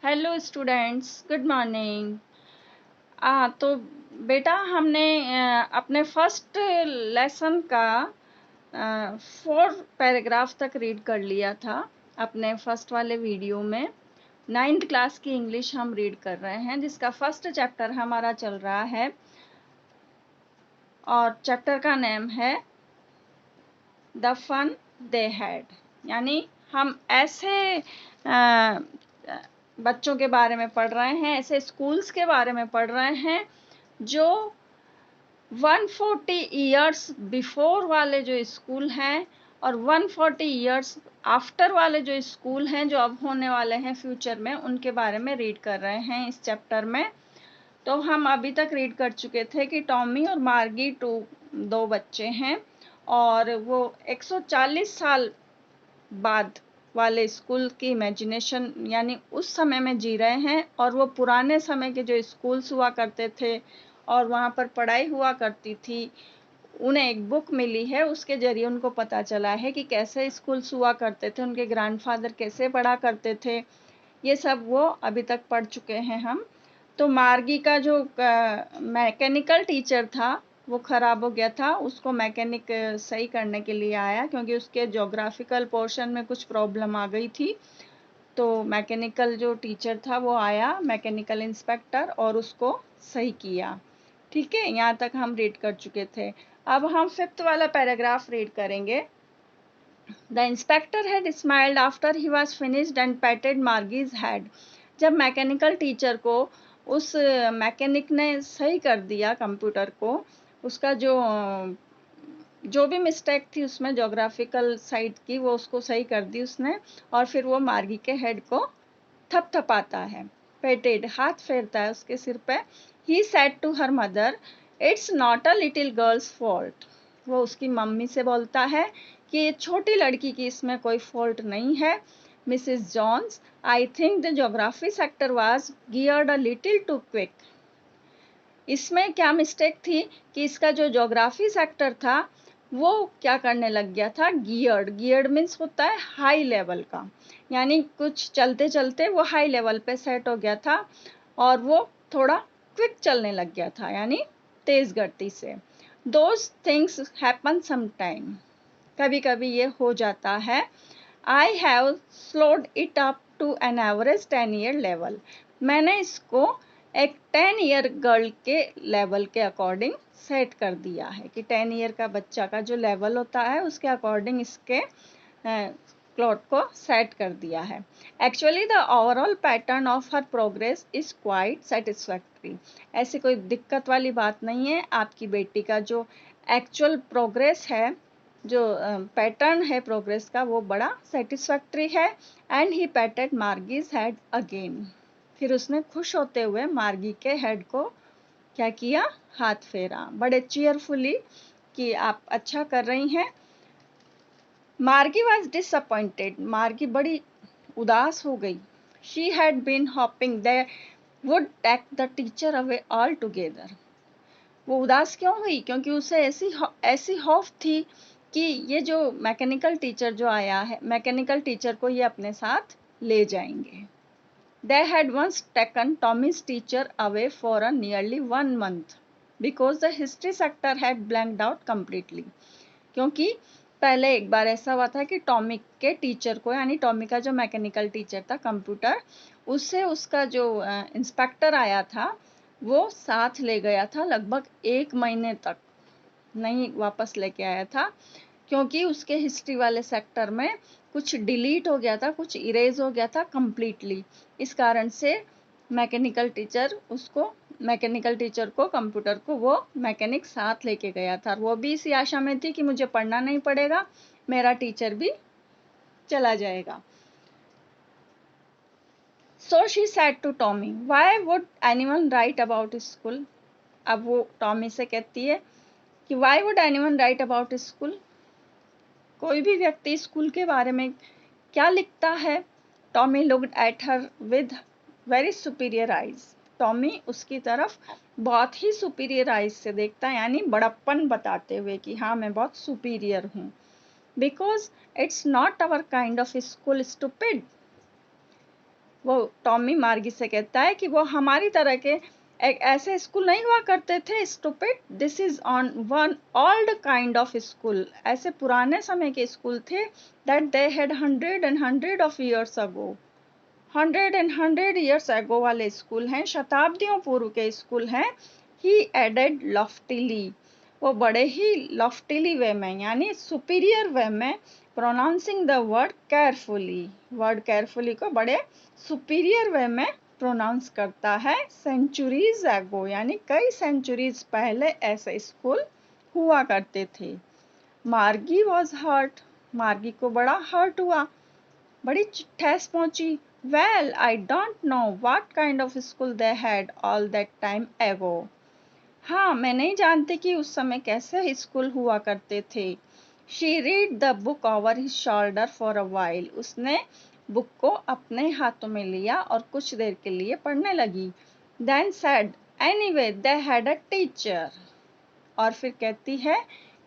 Hello students, good morning. तो बेटा हमने अपने फर्स्ट लेसन का 4 पैराग्राफ तक रीड कर लिया था अपने फर्स्ट वाले वीडियो में। 9th क्लास की इंग्लिश हम रीड कर रहे हैं, जिसका फर्स्ट चैप्टर हमारा चल रहा है और चैप्टर का नेम है द फन दे हैड। यानी हम ऐसे बच्चों के बारे में पढ़ रहे हैं, ऐसे स्कूल्स के बारे में पढ़ रहे हैं जो 140 ईयर्स बिफोर वाले जो स्कूल हैं और 140 ईयर्स आफ्टर वाले जो स्कूल हैं जो अब होने वाले हैं फ्यूचर में, उनके बारे में रीड कर रहे हैं इस चैप्टर में। तो हम अभी तक रीड कर चुके थे कि टॉमी और मार्गी दो बच्चे हैं और वो 140 साल बाद वाले स्कूल की इमेजिनेशन यानी उस समय में जी रहे हैं और वो पुराने समय के जो स्कूल्स हुआ करते थे और वहाँ पर पढ़ाई हुआ करती थी, उन्हें एक बुक मिली है, उसके जरिए उनको पता चला है कि कैसे स्कूल्स हुआ करते थे, उनके ग्रैंडफादर कैसे पढ़ा करते थे। ये सब वो अभी तक पढ़ चुके हैं हम। तो मार्गी का जो मैकेनिकल टीचर था वो ख़राब हो गया था, उसको मैकेनिक सही करने के लिए आया क्योंकि उसके ज्योग्राफिकल पोर्शन में कुछ प्रॉब्लम आ गई थी। तो मैकेनिकल जो टीचर था वो आया, मैकेनिकल इंस्पेक्टर, और उसको सही किया। ठीक है, यहाँ तक हम रीड कर चुके थे। अब हम 5th वाला पैराग्राफ रीड करेंगे। The inspector had smiled after he was finished and patted Margie's head. जब मैकेनिकल टीचर को उस मैकेनिक ने सही कर दिया कंप्यूटर को, उसका जो भी मिस्टेक थी उसमें ज्योग्राफिकल साइड की, वो उसको सही कर दी उसने, और फिर वो मार्गी के हेड को थपथपाता है, पेटेड, हाथ फेरता है उसके सिर पे। He said to her mother, it's not a little girl's fault. वो उसकी मम्मी से बोलता है कि ये छोटी लड़की की इसमें कोई फॉल्ट नहीं है। Mrs Jones, I think the geography sector was geared a little too quick. इसमें क्या मिस्टेक थी कि इसका जो ज्योग्राफी सेक्टर था वो क्या करने लग गया था, गियर्ड मीन्स होता है हाई लेवल का, यानी कुछ चलते चलते वो हाई लेवल पे सेट हो गया था और वो थोड़ा क्विक चलने लग गया था, यानी तेज गति से। दोज थिंग्स हैपन समटाइम, कभी कभी ये हो जाता है। I have slowed it up to an average 10-year level. मैंने इसको एक 10-year गर्ल के लेवल के अकॉर्डिंग सेट कर दिया है कि 10 ईयर का बच्चा का जो लेवल होता है उसके अकॉर्डिंग इसके प्लॉट को सेट कर दिया है। Actually the overall pattern of her progress is quite satisfactory. ऐसी कोई दिक्कत वाली बात नहीं है, आपकी बेटी का जो एक्चुअल प्रोग्रेस है, जो पैटर्न है प्रोग्रेस का, वो बड़ा सेटिस्फैक्ट्री है। And he patted Margie's head again. फिर उसने खुश होते हुए मार्गी के हेड को क्या किया, हाथ फेरा, बड़े चीयरफुली कि आप अच्छा कर रही हैं। मार्गी वॉज डिसअपॉइंटेड, मार्गी बड़ी उदास हो गई। She had been hoping they would take the teacher away altogether. वो उदास क्यों हुई, क्योंकि उसे ऐसी खौफ थी कि ये जो मैकेनिकल टीचर जो आया है, मैकेनिकल टीचर को ये अपने साथ ले जाएंगे। They had once taken Tommy's teacher away for a nearly 1 month because the history sector had blanked out completely. क्योंकि पहले एक बार ऐसा हुआ था कि टॉमी के टीचर को, यानी टॉमी का जो मैकेनिकल टीचर था कंप्यूटर, उससे उसका जो इंस्पेक्टर आया था वो साथ ले गया था, लगभग 1 महीने तक नहीं वापस लेके आया था, क्योंकि उसके हिस्ट्री वाले सेक्टर में कुछ डिलीट हो गया था, कुछ इरेज हो गया था कंप्लीटली। इस कारण से मैकेनिकल टीचर को कंप्यूटर को वो मैकेनिक साथ लेके गया था। वो भी इसी आशा में थी कि मुझे पढ़ना नहीं पड़ेगा, मेरा टीचर भी चला जाएगा। So she said to Tommy, why would anyone write about school. अब वो टॉमी से कहती है कि why would anyone write about school, कोई भी व्यक्ति स्कूल के बारे में क्या लिखता है। Tommy looked at her with very superior eyes. Tommy उसकी तरफ बहुत ही सुपीरियर आइज से देखता है, यानी बड़प्पन बताते हुए कि हाँ मैं बहुत सुपीरियर हूँ। Because it's not our kind of school stupid. वो टॉमी मार्गी से कहता है कि वो हमारी तरह के एक ऐसे स्कूल नहीं हुआ करते थे, stupid, this is on one old kind of school, ऐसे पुराने समय के स्कूल थे, that they had 100 of years ago, 100 years ago वाले स्कूल हैं, शताब्दियों पूर्व के स्कूल हैं। ही एडेड लॉफ्टिली, वो बड़े ही लॉफ्टिली वे में यानी सुपीरियर वे में, pronouncing the word carefully, word carefully को बड़े सुपीरियर वे में प्रोनाउंस करता है। सेंचुरीज एगो यानी कई सेंचुरीज पहले ऐसे स्कूल हुआ करते थे। मार्गी वॉज हर्ट, मार्गी को बड़ा हर्ट हुआ, बड़ी ठेस पहुंची। Well I don't know what kind of school they had all that time एगो, हाँ मैं नहीं जानती कि उस समय कैसे स्कूल हुआ करते थे। She read the book over his shoulder for a while, उसने बुक को अपने हाथों में लिया और कुछ देर के लिए पढ़ने लगी। Then said anyway they had a teacher, और फिर कहती है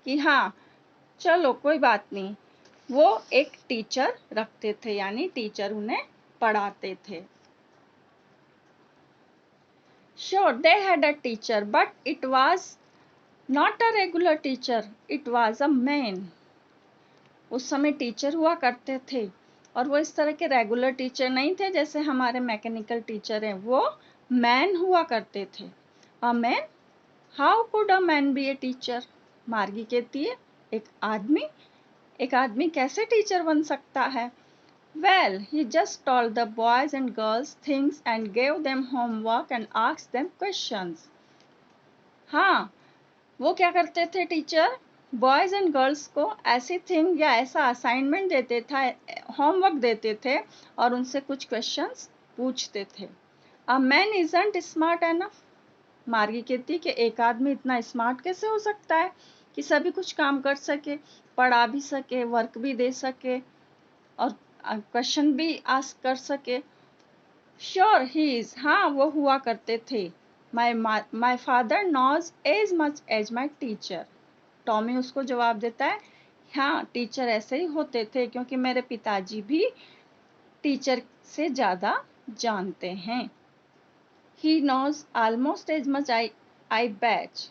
कि हाँ चलो कोई बात नहीं, वो एक टीचर रखते थे यानी टीचर उन्हें पढ़ाते थे। Sure, they had a teacher, but it was not a regular teacher, it was a man. उस समय टीचर हुआ करते थे और वो इस तरह के रेगुलर टीचर नहीं थे जैसे हमारे मैकेनिकल टीचर हैं, वो मैन हुआ करते थे। A man, how could a man B a teacher, मार्गी कहती है एक आदमी कैसे टीचर बन सकता है। Well, he just told the boys and girls things and gave them homework and asked them questions. हाँ, वो क्या करते थे टीचर, बॉयज एंड गर्ल्स को ऐसी थिंग या ऐसा असाइनमेंट देते थे, होमवर्क देते थे और उनसे कुछ क्वेश्चंस पूछते थे। A man isn't smart enough, मार्गी कहती है कि एक आदमी इतना स्मार्ट कैसे हो सकता है कि सभी कुछ काम कर सके, पढ़ा भी सके, वर्क भी दे सके और क्वेश्चन भी आस्क कर सके। श्योर ही इज, हाँ वो हुआ करते थे। My father knows as much as my teacher, Tommy उसको जवाब देता है हाँ टीचर ऐसे ही होते थे क्योंकि मेरे पिताजी भी टीचर से ज़्यादा जानते हैं। He knows almost as much I bet,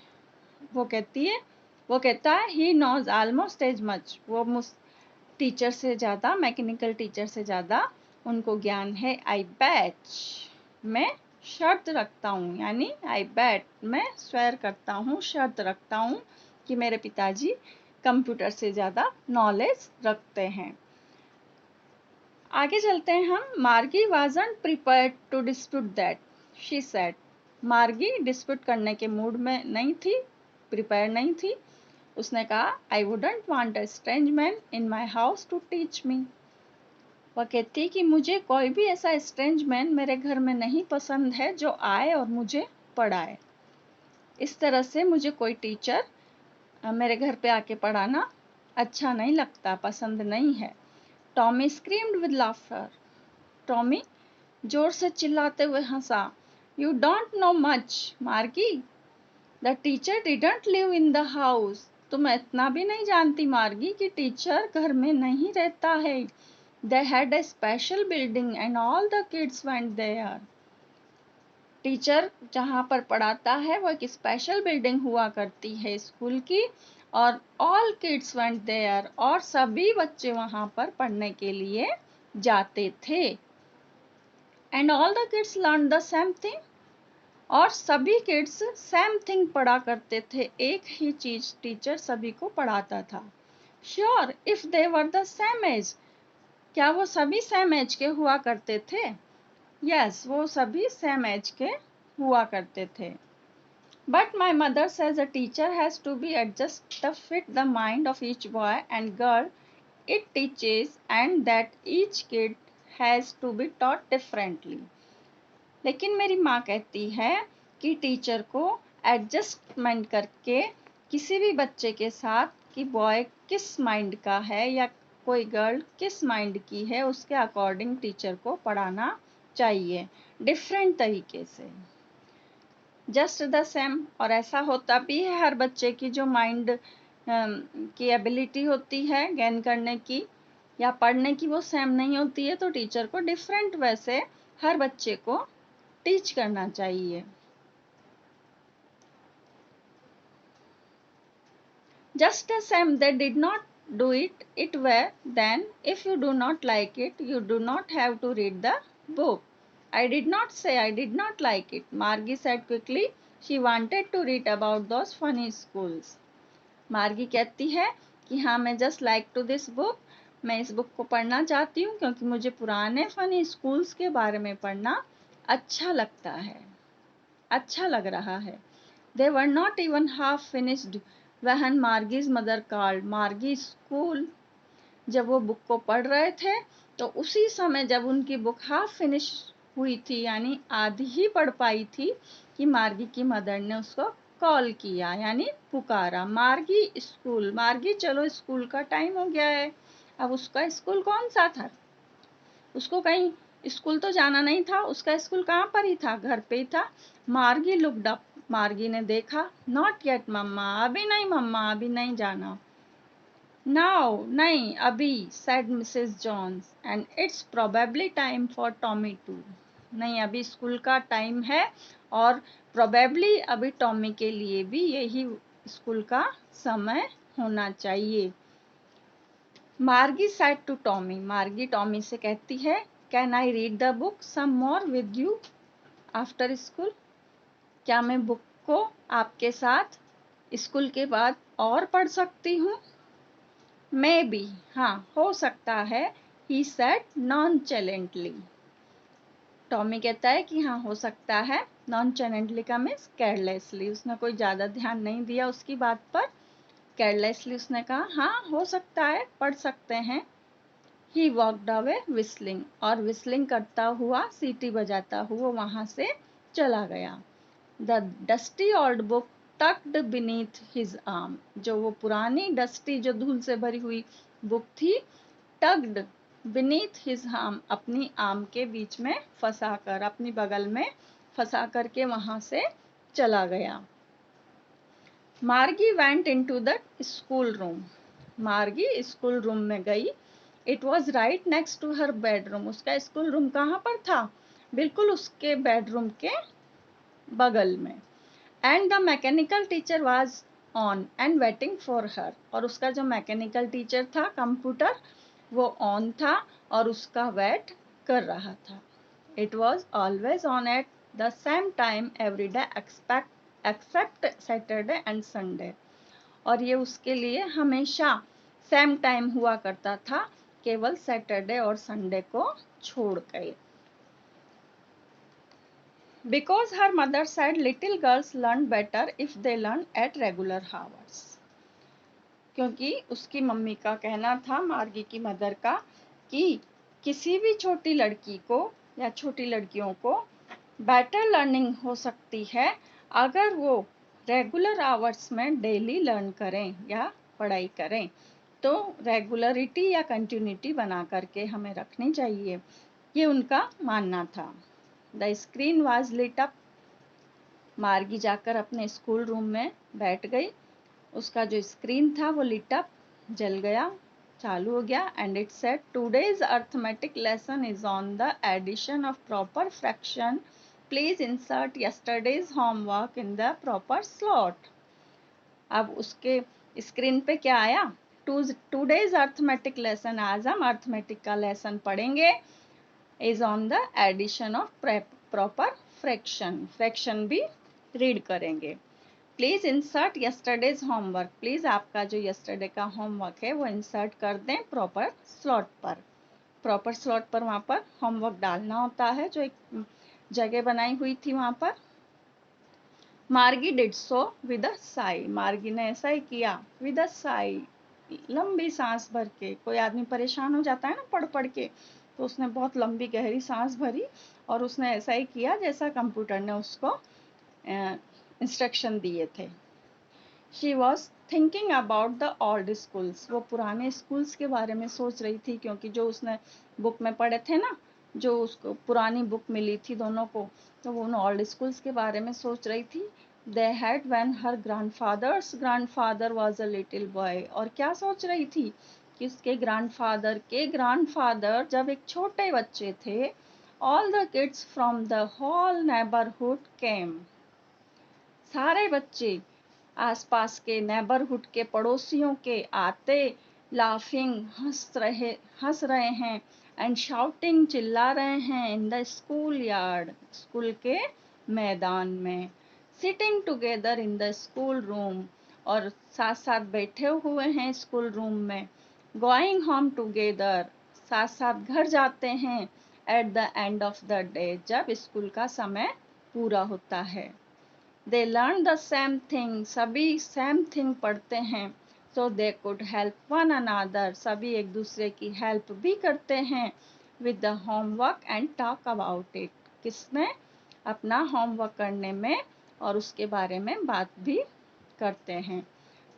वो कहता है he knows almost as much, वो टीचर से ज़्यादा, मैकेनिकल टीचर से ज़्यादा उनको ज्ञान है। आई बैच, मैं शर्त रखता हूँ यानी आई बैट, मैं स्वेर करता हूँ, शर्त रखता हूँ कि मेरे पिताजी कंप्यूटर से ज़्यादा नॉलेज रखते हैं। आगे चलते हैं हम। Margie wasn't prepared to dispute that, she said, Margie dispute करने के मूड में नहीं थी, प्रिपेयर नहीं थी। उसने कहा I wouldn't want a strange man in my house to teach me, वह कहती कि मुझे कोई भी ऐसा स्ट्रेंज मैन मेरे घर में नहीं पसंद है जो आए और मुझे पढ़ाए। इस तरह से मुझे कोई टीचर मेरे घर पे आके पढ़ाना अच्छा नहीं लगता, पसंद नहीं है। Tommy screamed with laughter, Tommy जोर से चिल्लाते हुए हंसा। यू डोंट नो मच मार्गी, the teacher didn't live in the house, तुम इतना भी नहीं जानती मार्गी कि टीचर घर में नहीं रहता है। They had a special building and all the kids went there. Teacher जहाँ पर पढ़ाता है वो एक स्पेशल बिल्डिंग हुआ करती है स्कूल की, और all kids went there, और सभी बच्चे वहाँ पर पढ़ने के लिए जाते थे। And all the kids learned the same thing, और सभी किड्स सेम थिंग पढ़ा करते थे, एक ही चीज टीचर सभी को पढ़ाता था। Sure, if they were the same age, क्या वो सभी सेम एज के हुआ करते थे? यस, वो सभी सेम एज के हुआ करते थे। But my mother says a teacher has to be adjust to fit the mind of each boy and girl it teaches and that each kid has to be taught differently. लेकिन मेरी माँ कहती है कि टीचर को adjustment करके किसी भी बच्चे के साथ कि बॉय किस माइंड का है या कोई गर्ल किस माइंड की है उसके अकॉर्डिंग टीचर को पढ़ाना चाहिए, डिफरेंट तरीके से, जस्ट द सेम। और ऐसा होता भी है, हर बच्चे की जो माइंड की एबिलिटी होती है गेन करने की या पढ़ने की वो सेम नहीं होती है, तो टीचर को डिफरेंट वे से हर बच्चे को टीच करना चाहिए। Just the same, they did not do it well. Then, if you do not like it, you do not have to read the book. I did not say I did not like it, Margie said quickly. She wanted to read about those funny schools. मार्गी कहती है कि हाँ, मैं just like to this book, मैं इस book को पढ़ना चाहती हूँ क्योंकि मुझे पुराने फनी स्कूल्स के बारे में पढ़ना अच्छा लगता है, अच्छा लग रहा है। They were not even half finished when Margie's mother called. मार्गी स्कूल जब वो बुक को पढ़ रहे थे तो उसी समय जब उनकी बुक हाफ फिनिश हुई थी, यानी आधी ही पढ़ पाई थी, कि मार्गी की मदर ने उसको कॉल किया, यानी पुकारा, मार्गी स्कूल, मार्गी चलो स्कूल का टाइम हो गया है। अब उसका स्कूल कौन सा था? उसको कहीं स्कूल तो जाना नहीं था, उसका स्कूल कहाँ पर ही था? घर पे ही था। मार्गी लुक्ड अप, मार्गी ने देखा। नॉट येट मम्मा, अभी नहीं मम्मा, अभी नहीं जाना। नाउ, नहीं अभी, said Mrs. Jones, and it's probably time for Tommy too. नहीं, अभी स्कूल का टाइम है और probably अभी टॉमी के लिए भी यही स्कूल का समय होना चाहिए। मार्गी said to Tommy, मार्गी टॉमी से कहती है, Can I read the book some more with you after school? क्या मैं बुक को आपके साथ स्कूल के बाद और पढ़ सकती हूँ? Maybe, हाँ, हो सकता है, he said nonchalantly. टॉमी कहता है कि हाँ, हो सकता है। nonchalantly का मीन्स carelessly, उसने कोई ज़्यादा ध्यान नहीं दिया उसकी बात पर। carelessly उसने कहा, हाँ, हो सकता है, पढ़ सकते हैं। He walked away whistling, और whistling करता हुआ, सीटी बजाता हुआ वहाँ से चला गया। The dusty old book tucked beneath his arm, जो वो पुरानी डस्टी, जो धूल से भरी हुई बुक थी, tucked beneath his arm, अपनी आर्म के बीच में फंसाकर, अपनी बगल में फंसा करके वहां से चला गया। मार्गी went into the school room, मार्गी स्कूल रूम में गई। It was right next to her bedroom, उसका स्कूल रूम कहाँ पर था? बिल्कुल उसके बेडरूम के बगल में। And the mechanical teacher was on and waiting for her, और उसका जो मैकेनिकल टीचर था, कंप्यूटर, वो ऑन था और उसका वेट कर रहा था। It was always on at the same time every day except Saturday and Sunday, और ये उसके लिए हमेशा सेम टाइम हुआ करता था, केवल सैटरडे और संडे को छोड़ कर। Because her mother said little girls learn better if they learn at regular hours. क्योंकि उसकी मम्मी का कहना था, मार्गी की मदर का, कि किसी भी छोटी लड़की को या छोटी लड़कियों को बेटर लर्निंग हो सकती है अगर वो रेगुलर आवर्स में डेली लर्न करें या पढ़ाई करें। तो रेगुलरिटी या कंटिन्यूटी बना करके हमें रखनी चाहिए, ये उनका मानना था। The screen was lit up, Margie जाकर अपने स्कूल रूम में बैठ गई। उसका जो स्क्रीन था वो लिट अप, जल गया, चालू हो गया। And it said today's arithmetic lesson is on the addition of proper fraction, please insert yesterday's homework in the proper slot. अब उसके स्क्रीन पे क्या आया? टुडेज अर्थमेटिक लेसन, आज हम अर्थमेटिक का लेसन पढ़ेंगे, is on the addition of proper fraction, fraction भी रीड करेंगे। Please insert yesterday's homework, please आपका जो यस्टरडे का होमवर्क है वो इंसर्ट कर दें प्रॉपर स्लॉट पर। प्रॉपर स्लॉट पर वहां पर होमवर्क डालना होता है, जो एक जगह बनाई हुई थी वहां पर। मार्गी did so with a Sai, मार्गी ने ऐसा ही किया, विद अ साई, लंबी सांस भर के। कोई आदमी परेशान हो जाता है ना पढ़ पढ़ के, तो उसने बहुत लंबी गहरी सांस भरी और उसने ऐसा ही किया जैसा कंप्यूटर ने उसको इंस्ट्रक्शन दिए थे। She was thinking about the old schools, वो पुराने स्कूल्स के बारे में सोच रही थी, क्योंकि जो उसने बुक में पढ़े थे ना, जो उसको पुरानी बुक मिली थी दोनों को, तो वो उन ओल्ड स्कूल्स के बारे में सोच रही थी। They had when her grandfather was a little boy, और क्या सोच रही थी कि उसके ग्रैंडफादर के ग्रैंडफादर जब एक छोटे बच्चे थे, All the kids from the whole neighborhood came. सारे बच्चे आसपास के नेबरहुड के पड़ोसियों के आते, लाफिंग हंस रहे हैं, एंड शाउटिंग चिल्ला रहे हैं, in the school yard school के मैदान में, sitting together in the school room और साथ साथ बैठे हुए हैं स्कूल रूम में, गोइंग होम टुगेदर साथ साथ घर जाते हैं, at the end of the day जब स्कूल का समय पूरा होता है। They learn the same thing, सभी सेम थिंग पढ़ते हैं, so they could help one another, सभी एक दूसरे की हेल्प भी करते हैं, with the homework and talk about it, किसमें, अपना होमवर्क करने में और उसके बारे में बात भी करते हैं।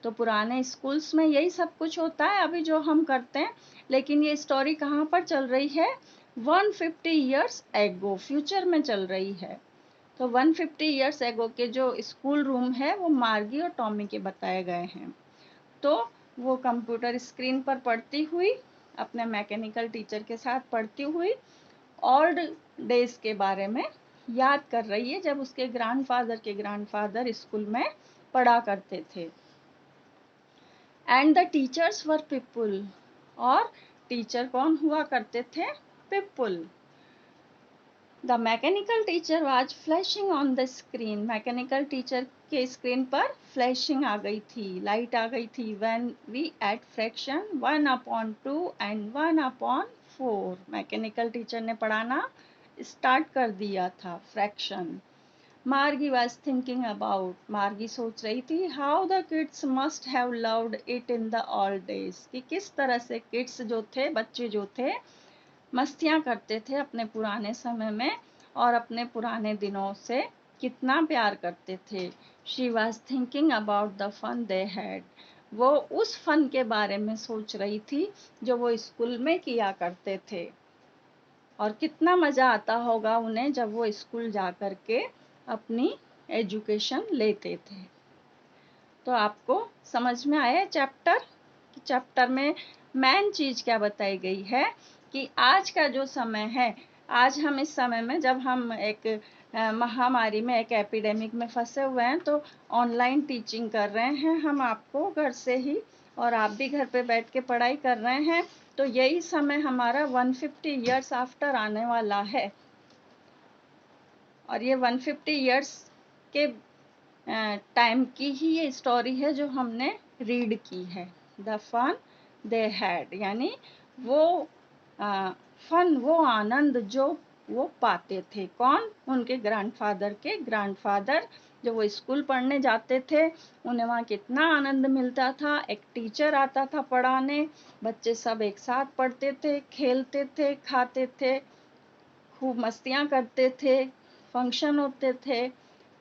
तो पुराने स्कूल्स में यही सब कुछ होता है अभी जो हम करते हैं, लेकिन ये स्टोरी कहाँ पर चल रही है, 150 years ago, फ्यूचर में चल रही है। तो 150 इयर्स एगो के जो स्कूल रूम है वो मार्गी और टॉमी के बताए गए हैं। तो वो कंप्यूटर स्क्रीन पर पढ़ती हुई, अपने मैकेनिकल टीचर के साथ पढ़ती हुई ओल्ड डेज के बारे में याद कर रही है, जब उसके ग्रैंडफादर स्कूल में पढ़ा करते थे। And the teachers were people, और टीचर कौन हुआ करते थे, people. The mechanical teacher was flashing on the screen. Mechanical teacher के स्क्रीन पर फ्लैशिंग आ गई थी, लाइट आ गई थी। When we add fraction 1/2 and 1/4, mechanical teacher ने पढ़ाना स्टार्ट कर दिया था फ्रैक्शन। मार्गी was thinking about, मार्गी सोच रही थी, how the kids must have loved it in the old days, कि किस तरह से किड्स जो थे, बच्चे जो थे, मस्तियाँ करते थे अपने पुराने समय में और अपने पुराने दिनों से कितना प्यार करते थे। She was thinking about the fun they had, वो उस फन के बारे में सोच रही थी जो वो स्कूल में किया करते थे, और कितना मज़ा आता होगा उन्हें जब वो स्कूल जा कर के अपनी एजुकेशन लेते थे। तो आपको समझ में आया चैप्टर में मेन चीज़ क्या बताई गई है कि आज का जो समय है, आज हम इस समय में जब हम एक महामारी में, एक एपिडेमिक में फंसे हुए हैं, तो ऑनलाइन टीचिंग कर रहे हैं हम आपको घर से ही, और आप भी घर पे बैठ के पढ़ाई कर रहे हैं। तो यही समय हमारा 150 इयर्स आफ्टर आने वाला है, और ये 150 इयर्स के टाइम की ही ये स्टोरी है जो हमने रीड की है। द फन दे हैड, यानी वो फन, वो आनंद जो वो पाते थे, कौन, उनके ग्रैंडफादर जब वो स्कूल पढ़ने जाते थे, उन्हें वहाँ कितना आनंद मिलता था। एक टीचर आता था पढ़ाने, बच्चे सब एक साथ पढ़ते थे, खेलते थे, खाते थे, खूब मस्तियाँ करते थे, फंक्शन होते थे,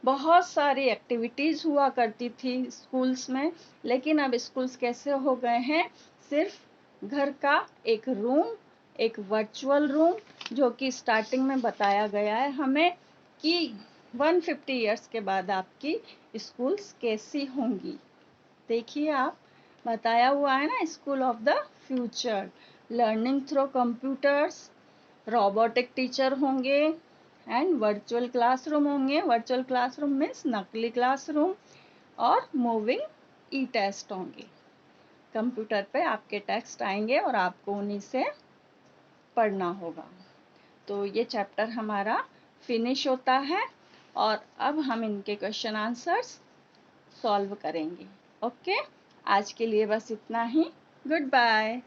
बहुत सारी एक्टिविटीज़ हुआ करती थी स्कूल्स में। लेकिन अब स्कूल्स कैसे हो गए हैं, सिर्फ घर का एक रूम, एक वर्चुअल रूम, जो कि स्टार्टिंग में बताया गया है हमें कि 150 इयर्स के बाद आपकी स्कूल्स कैसी होंगी। देखिए, आप बताया हुआ है ना, school of the future, learning through computers, robotic teacher होंगे, एंड वर्चुअल क्लासरूम होंगे। वर्चुअल क्लासरूम मीन्स नकली क्लासरूम, और मूविंग ई टेस्ट होंगे। कंप्यूटर पे आपके टेक्स्ट आएंगे और आपको उन्हीं से पढ़ना होगा। तो ये चैप्टर हमारा फिनिश होता है, और अब हम इनके क्वेश्चन आंसर्स सॉल्व करेंगे। ओके, आज के लिए बस इतना ही। Good bye.